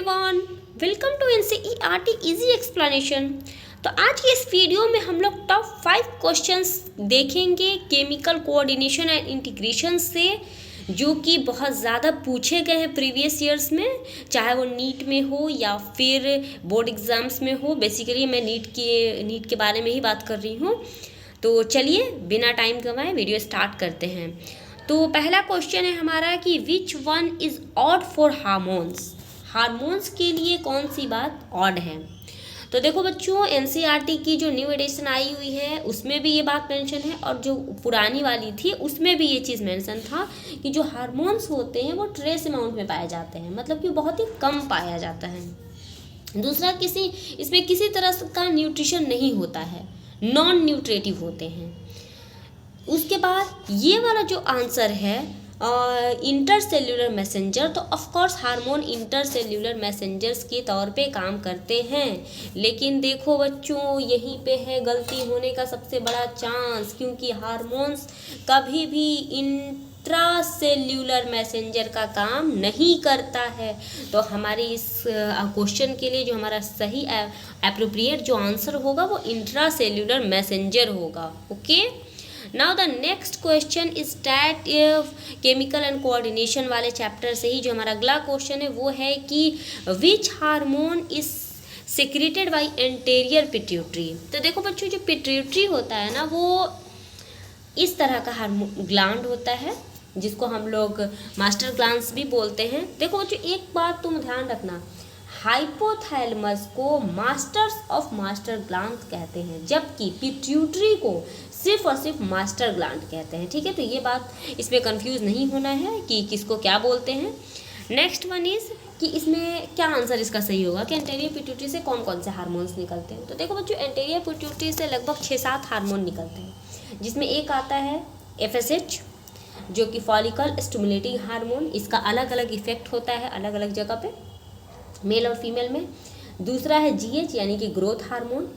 Everyone, welcome to NCERT easy explanation. तो आज की इस वीडियो में हम लोग टॉप 5 क्वेश्चंस देखेंगे केमिकल कोऑर्डिनेशन एंड इंटीग्रेशन से, जो कि बहुत ज़्यादा पूछे गए हैं प्रीवियस ईयर्स में, चाहे वो नीट में हो या फिर बोर्ड एग्ज़ाम्स में हो। बेसिकली मैं नीट के बारे में ही बात कर रही हूँ। तो चलिए बिना टाइम गंवाए वीडियो स्टार्ट करते हैं। तो पहला क्वेश्चन है हमारा कि which one is odd for hormones. Hormones के लिए कौन सी बात ऑड है। तो देखो बच्चों, एनसीईआरटी की जो न्यू एडिशन आई हुई है उसमें भी ये बात मेंशन है, और जो पुरानी वाली थी उसमें भी ये चीज़ मेंशन था कि जो हार्मोन्स होते हैं वो ट्रेस अमाउंट में पाए जाते हैं, मतलब कि बहुत ही कम पाया जाता है। दूसरा, इसमें किसी तरह का न्यूट्रिशन नहीं होता है, नॉन न्यूट्रेटिव होते हैं। उसके बाद ये वाला जो आंसर है इंटरसेल्यूलर मैसेंजर, तो of course hormone intercellular messengers के तौर पे काम करते हैं। लेकिन देखो बच्चों, यहीं पे है गलती होने का सबसे बड़ा चांस, क्योंकि हार्मोन्स कभी भी इंट्रासेल्यूलर मैसेंजर का काम नहीं करता है। तो हमारे इस क्वेश्चन के लिए जो हमारा सही एप्रोप्रिएट जो आंसर होगा वो इंट्रासेल्यूलर मैसेंजर होगा। Okay, now the next question is that chemical and coordination वाले चैप्टर से ही जो हमारा अगला क्वेश्चन है वो है कि which hormone is secreted bye anterior pituitary. तो देखो बच्चों, जो पिट्यूटरी होता है ना, वो इस तरह का हार्मोन ग्लैंड होता है जिसको हम लोग मास्टर ग्लैंड्स भी बोलते हैं। देखो बच्चों, एक बात तुम ध्यान रखना, हाइपोथैलेमस को मास्टर्स ऑफ मास्टर ग्लैंड कहते हैं, जबकि पिट्यूटरी को सिर्फ और सिर्फ मास्टर ग्लैंड कहते हैं। ठीक है, तो ये बात इसमें कंफ्यूज नहीं होना है कि किसको क्या बोलते हैं। नेक्स्ट वन इज कि इसमें क्या आंसर इसका सही होगा कि एंटेरियर पिट्यूटरी से कौन कौन से हार्मोन्स निकलते हैं। तो देखो बच्चों, एंटेरियर पिट्यूटरी से लगभग 6-7 हार्मोन निकलते हैं, जिसमें एक आता है FSH, जो कि फॉलिकल स्टिमुलेटिंग हार्मोन। इसका अलग अलग इफेक्ट होता है अलग अलग जगह पे, मेल और फीमेल में। दूसरा है GH यानी कि ग्रोथ हार्मोन।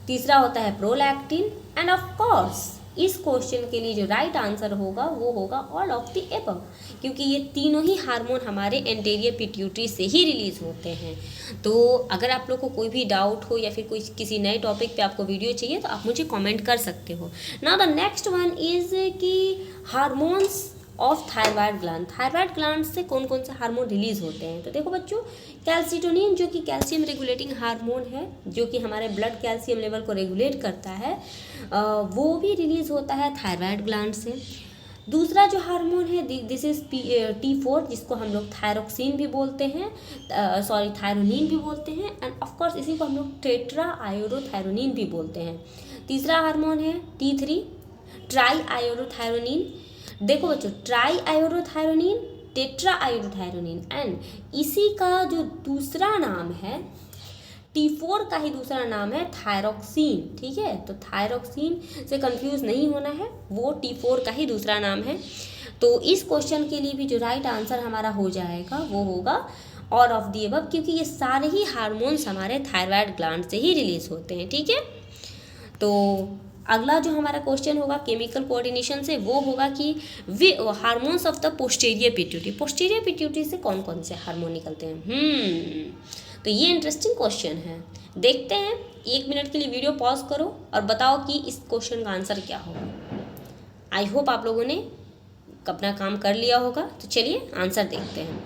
तीसरा होता है प्रोलैक्टिन। एंड ऑफ कोर्स इस क्वेश्चन के लिए जो राइट आंसर होगा वो होगा ऑल ऑफ द एबव, क्योंकि ये तीनों ही हार्मोन हमारे एंटेरियर पिट्यूटरी से ही रिलीज होते हैं। तो अगर आप लोग को कोई भी डाउट हो या फिर कोई किसी नए टॉपिक पे आपको वीडियो चाहिए तो आप मुझे कमेंट कर सकते हो। Now the next one is कि hormones of thyroid gland. Thyroid gland से कौन कौन से हार्मोन रिलीज होते हैं। तो देखो बच्चों, कैल्सिटोनिन जो कि कैल्शियम रेगुलेटिंग हार्मोन है, जो कि हमारे ब्लड कैल्शियम लेवल को रेगुलेट करता है, वो भी रिलीज होता है थायराइड ग्लैंड से। दूसरा जो हार्मोन है दिस इज T4, जिसको हम लोग थायरोक्सिन भी बोलते हैं, थायरोनिन भी बोलते हैं। एंड ऑफ कोर्स इसी को हम लोग टेट्रा आयोडोथायरोनिन भी बोलते हैं। तीसरा हार्मोन है T3, ट्राई आयोडोथायरोनिन। देखो बच्चों, try iodothyronine, tetra iodothyronine, and इसी का जो दूसरा नाम है T4 का ही दूसरा नाम है थायरोक्सिन। ठीक है, तो थायरोक्सिन से कंफ्यूज नहीं होना है, वो T4 का ही दूसरा नाम है। तो इस क्वेश्चन के लिए भी जो राइट आंसर हमारा हो जाएगा वो होगा ऑल ऑफ द अबव, क्योंकि ये सारे ही हार्मोन्स हमारे थायराइड ग्लैंड से ही रिलीज होते हैं। ठीक है, तो अगला जो हमारा क्वेश्चन होगा केमिकल कोऑर्डिनेशन से वो होगा कि hormones of the posterior pituitary. Posterior pituitary से कौन कौन से हार्मोन निकलते हैं। तो ये इंटरेस्टिंग क्वेश्चन है, देखते हैं। 1 मिनट के लिए वीडियो पॉज करो और बताओ कि इस क्वेश्चन का आंसर क्या होगा। आई होप आप लोगों ने अपना काम कर लिया होगा। तो चलिए आंसर देखते हैं।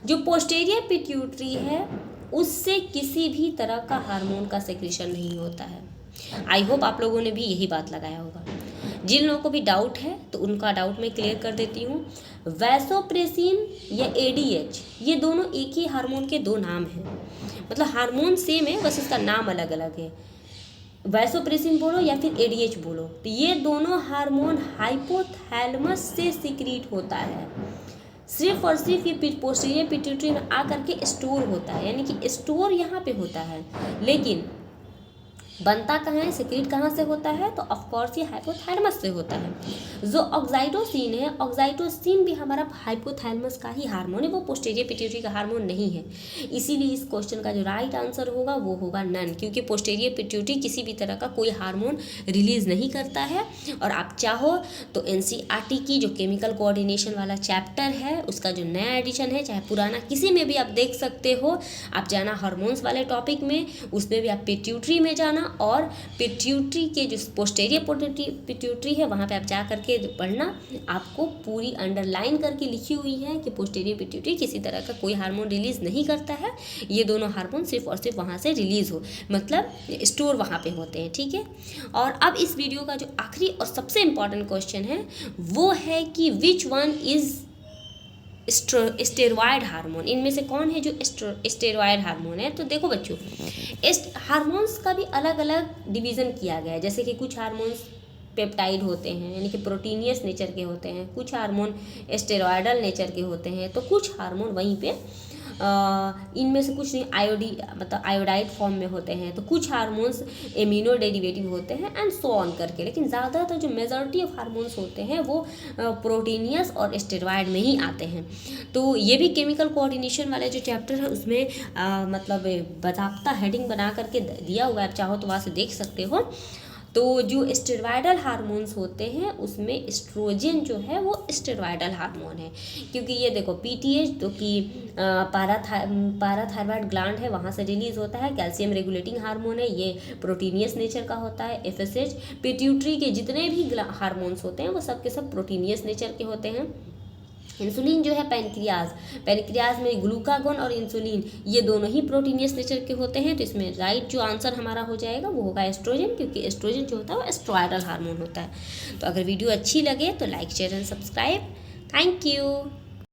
जो पोस्टीरियर पिट्यूटरी है उससे किसी भी तरह का हार्मोन का सेक्रेशन नहीं होता है। आई होप आप लोगों ने भी यही बात लगाया होगा। जिन लोगों को भी डाउट है तो उनका डाउट मैं क्लियर कर देती हूँ। वैसोप्रेसिन या ADH, ये दोनों एक ही हार्मोन के 2 नाम हैं, मतलब हार्मोन सेम है, बस इसका नाम अलग अलग है। वैसोप्रेसिन बोलो या फिर ADH बोलो, तो ये दोनों हार्मोन हाइपोथैलेमस से सिक्रीट होता है। सिर्फ और सिर्फ ये पोस्टीरियर पिट्यूटरी में आकर के स्टोर होता है, यानी कि स्टोर यहाँ पे होता है। लेकिन बनता कहाँ है, सिक्रीट कहाँ से होता है, तो ऑफकोर्स ये हाइपोथैलेमस से होता है। जो ऑक्साइटोसिन है, ऑक्साइटोसिन भी हमारा हाइपोथैलेमस का ही हार्मोन है, वो पोस्टीरियर पिट्यूटरी का हार्मोन नहीं है। इसीलिए इस क्वेश्चन का जो राइट आंसर होगा वो होगा नन, क्योंकि पोस्टीरियर पिट्यूटरी किसी भी तरह का कोई हार्मोन रिलीज नहीं करता है। और आप चाहो तो एनसीईआरटी की जो केमिकल कोऑर्डिनेशन वाला चैप्टर है उसका जो नया एडिशन है, चाहे पुराना, किसी में भी आप देख सकते हो। आप जाना हार्मोन्स वाले टॉपिक में, उसमें भी आप पिट्यूटरी में जाना, और पिट्यूटरी के जो पोस्टीरियर पिट्यूटरी है वहाँ पे आप जा करके पढ़ना। आपको पूरी अंडरलाइन करके लिखी हुई है कि पोस्टीरियर पिट्यूटरी किसी तरह का कोई हार्मोन रिलीज नहीं करता है। ये दोनों हार्मोन सिर्फ और सिर्फ वहाँ से रिलीज हो, मतलब स्टोर वहाँ पे होते हैं, ठीक है। और अब इस वीडियो का जो आखिरी और सबसे इम्पॉर्टेंट क्वेश्चन है वो है कि which one is steroid hormone, इनमें से कौन है जो स्टेरॉयड हार्मोन है। तो देखो बच्चों, हार्मोन्स का भी अलग अलग डिवीज़न किया गया है। जैसे कि कुछ हार्मोन्स पेप्टाइड होते हैं, यानी कि प्रोटीनियस नेचर के होते हैं, कुछ हार्मोन स्टेरॉयडल नेचर के होते हैं, तो कुछ हार्मोन वहीं पे इनमें से कुछ नहीं मतलब आयोडाइड फॉर्म में होते हैं, तो कुछ हार्मोन्स एमिनो डेरिवेटिव होते हैं एंड सो ऑन करके। लेकिन ज़्यादातर जो मेजॉरिटी ऑफ हार्मोन्स होते हैं वो प्रोटीनियस और स्टेरॉयड में ही आते हैं। तो ये भी केमिकल कोऑर्डिनेशन वाला जो चैप्टर है उसमें मतलब बाकायदा हेडिंग बना करके दिया हुआ है, आप चाहो तो वहाँ से देख सकते हो। तो जो स्टेरॉयडल हार्मोन्स होते हैं उसमें एस्ट्रोजन जो है वो स्टेरॉयडल हार्मोन है, क्योंकि ये देखो पीटीएच जो कि पाराथायरॉयड ग्लैंड है वहाँ से रिलीज होता है, कैल्शियम रेगुलेटिंग हार्मोन है, ये प्रोटीनियस नेचर का होता है। एफएसएच, पिट्यूटरी के जितने भी हार्मोन्स होते हैं वो सब के सब प्रोटीनियस नेचर के होते हैं। इंसुलिन जो है पैनक्रियाज में ग्लूकागोन और इंसुलिन ये दोनों ही प्रोटीनियस नेचर के होते हैं। तो इसमें राइट जो आंसर हमारा हो जाएगा वो होगा एस्ट्रोजन, क्योंकि एस्ट्रोजन जो होता है वो स्टेरॉयडल हार्मोन होता है। तो अगर वीडियो अच्छी लगे तो like share and subscribe. Thank you.